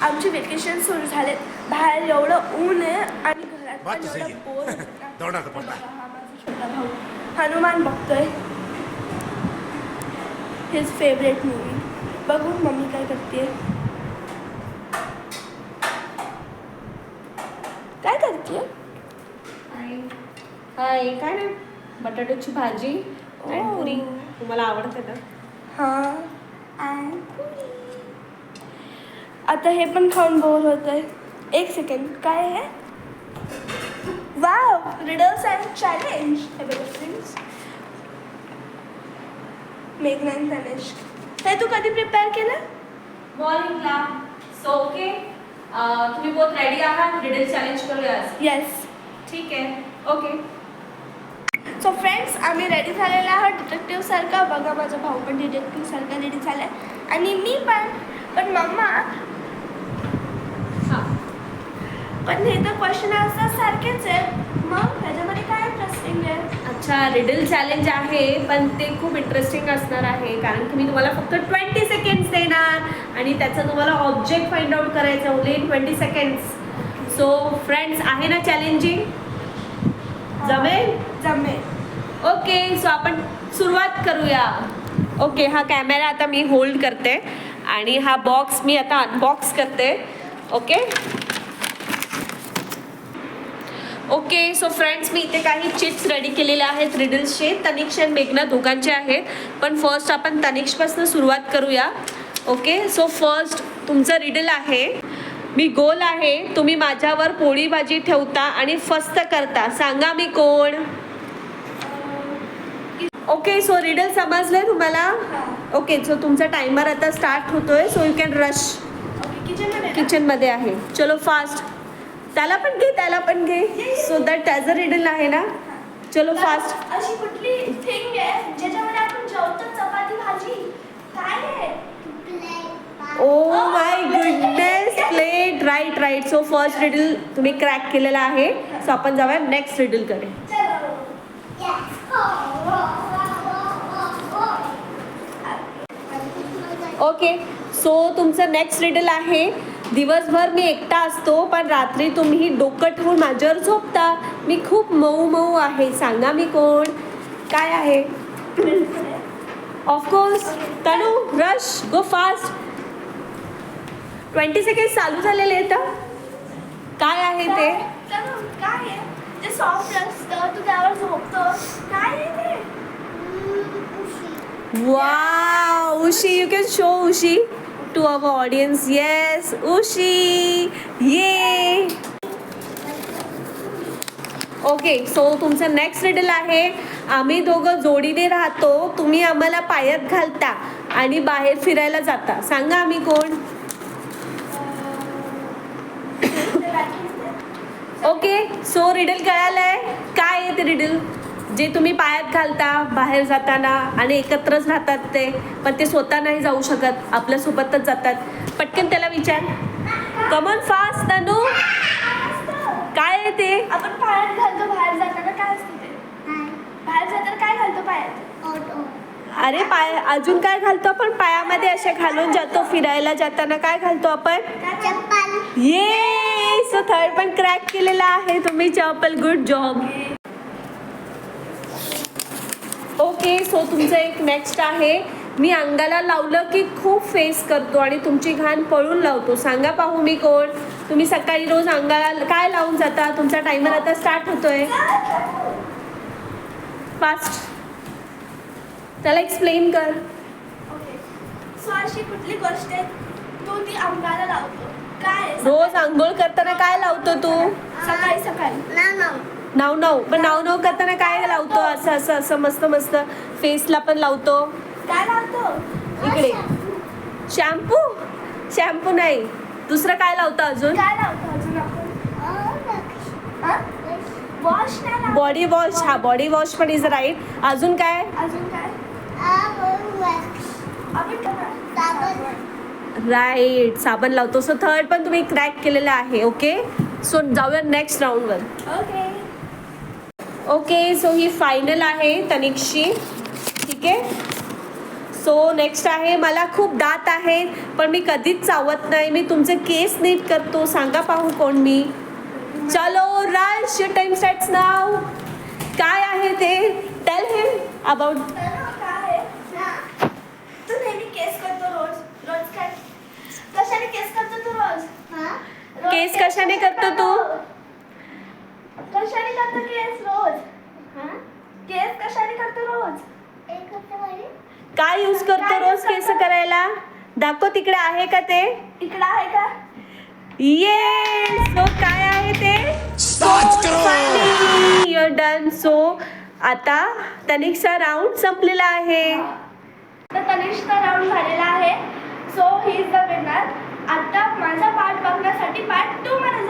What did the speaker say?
आमचे वेकेशन सुरू झालेत. बाहेर एवढं ऊन आहे आणि घरात पण एवढं बोर होतं. हा माझा छोटा भाऊ हनुमान बघतोय. His favourite movie. बघू मम्मी काय करते. काय करते? हाय काय नाही, बटाट्याची भाजी आणि पुरी. तुम्हाला आवडते ना? हां आणि पुरी. आता हे पण खाऊन बोर होत आहे. एक सेकंड, काय आहे? Wow, riddles and challenge. हे बघा फ्रेंड्स, मेघना आणि तनिष्क. हे तू कधी प्रिपेअर केलं? मॉर्निंगला. सो ओके, तुम्ही बहुत रेडी आहात? रिडल चॅलेंज करूया आज. येस. ठीक आहे, ओके. सो फ्रेंड्स, आम्ही रेडी झालेला आहोत डिटेक्टिव्हसारखा. बघा माझा भाऊ पण डिटेक्टिव्हसारखा रेडी झाला आहे आणि मी पण मम्मा. हां, पण हे तर क्वेश्चन आन्सर सारखेच आहेत. मग ह्याच्यामध्ये काय इंटरेस्टिंग आहे? अच्छा, रिडल चॅलेंज आहे पण ते खूप इंटरेस्टिंग असणार आहे, कारण की मी तुम्हाला फक्त 20 सेकंड्स देणार आणि त्याचं तुम्हाला ऑब्जेक्ट फाइंड आउट करायचं only in 20 seconds. So friends, आहे ना चॅलेंजिंग? जमेल? जमेल. ओके, सो आपण सुरुवात करूया. ओके, हा कॅमेरा आता मी होल्ड करते आणि हा बॉक्स मी आता अनबॉक्स करते. ओके ओके, सो फ्रेंड्स, मी इथे काही चिट्स रेडी केलेले आहेत रिडल्सचे. तनिष्क आणि मेघना दोघांचे आहेत, पण फर्स्ट आपण तनिष्कपासून सुरुवात करूया. ओके, सो फर्स्ट तुमचं रिडल आहे. मी गोल आहे, तुम्ही माझ्यावर पोळी भाजी ठेवता आणि फस्त करता, सांगा मी कोण? ओके, सो रिडल समजले तुम्हाला? ओके, सो तुमचा टायमर आता स्टार्ट होतोय. So you can rush. किचनमध्ये आहे. चलो फास्ट. त्याला पण घे सो दॅट त्याचं रिडल आहे ना. चलो फास्ट. अशी कुठली थिंग आहे ज्याच्यामध्ये आपण जेवतो? चपाती भाजी काय आहे? Oh my goodness, plate. Right. So first riddle तुम्ही क्रॅक केलेला आहे. सो आपण जाऊया नेक्स्ट रिडल कडे. ओके, सो तुमचं नेक्स्ट रिडल आहे. दिवसभर मी एकटा असतो पण रात्री तुम्ही डोकं ठेवून माझ्यावर झोपता, मी खूप मऊ आहे, सांगा मी कोण? काय आहे? ऑफकोर्स तनु, रश, गो फास्ट. 20 सेकंड चालू झालेले आहेत. काय आहे ते? काय आहे ते? सॉफ्ट असतं, तू त्यावर झोपतो. काय आहे ते? वाव, उशी. यू कॅन शो उशी टू अवर ऑडियन्स. येस, उशी. ये. ओके, सो तुमचं नेक्स्ट रिडल आहे. आम्ही दोघं जोडीने राहतो, तुम्ही आम्हाला पायात घालता आणि बाहेर फिरायला जाता, सांगा आम्ही कोण? ओके, सो रिडल कळालंय? काय आहे ते रिडल? जे तुम्ही पायात घालता बाहेर जाताना आणि एकत्रच राहतात ते, पण ते स्वतः नाही जाऊ शकत, आपल्यासोबतच जातात. पटकन त्याला विचार. कमॉन फास्ट तनु. काय आहे ते? आपण पायात घालतो बाहेर जाताना. काय असतं ते? बाहेर जाताना काय घालतो पायात? अरे पाय अजून काय घालतो आपण पायामध्ये? असे घालून जातो फिरायला जाताना. काय घालतो आपण? चप्पल. ये. सो थर्ड पण क्रॅक केलेला आहे तुम्ही, चप्पल. Good job. ओके, सो तुमचं एक नेक्स्ट आहे. मी अंगाला लावलं की खूप फेस करतो आणि तुमची घाण पळून लावतो, सांगा पाहू मी कोण? तुम्ही सकाळी रोज अंगाला काय लावून जाता? तुमचा टायमर आता स्टार्ट होतोय. फास्ट. त्याला एक्सप्लेन कर. ओके, सो अशी कुठली गोष्ट आहे तू ती अंगाला लावतो? काय आहे? रोज आंघोळ करताना काय लावतो तू? सकाळी. नाव पण नाव करताना काय लावतो? असं मस्त फेसला पण लावतो. काय लावतो? इकडे शॅम्पू नाही, दुसरं काय लावतो अजून? काय लावतो अजून आपण? वॉश नाही लावतो. Body wash. हा, बॉडी वॉश पण इज राईट. अजून काय? अजून काय? राईट, साबण लावतो. सो थर्ड पण तुम्ही क्रॅक केलेलं आहे. ओके, सो जाऊया नेक्स्ट राऊंडवर. ओके. ओके, सो ही फायनल आहे तनिष्कची. ठीक आहे, सो नेक्स्ट आहे, मला खूप दात आहेत पण मी कधीच चावत नाही, मी तुमचे केस नीट करतो, सांगा पाहू कोण मी. चलो राज, युअर टाइम स्टार्ट्स नाव. काय आहे ते, टेल हिम अबाउट. काय तू नेहमी केस करतो रोज रोज काय कशाने केस करतो तू रोज? केस कशाने करतो तू? कशाने करतो केस रोज? केस कशाने करतो रोज? काय यूज करतो रोज केस करायला? दाखव तिकडे आहे का ते. इकडं आहे का? येस. सो काय आहे ते? Your done. सो आता तनिषचा राऊंड संपलेला आहे. तर तनिषचा राऊंड झालेला आहे. So he is the winner. आता माझा पार्ट बघण्यासाठी पार्ट 2 मध्ये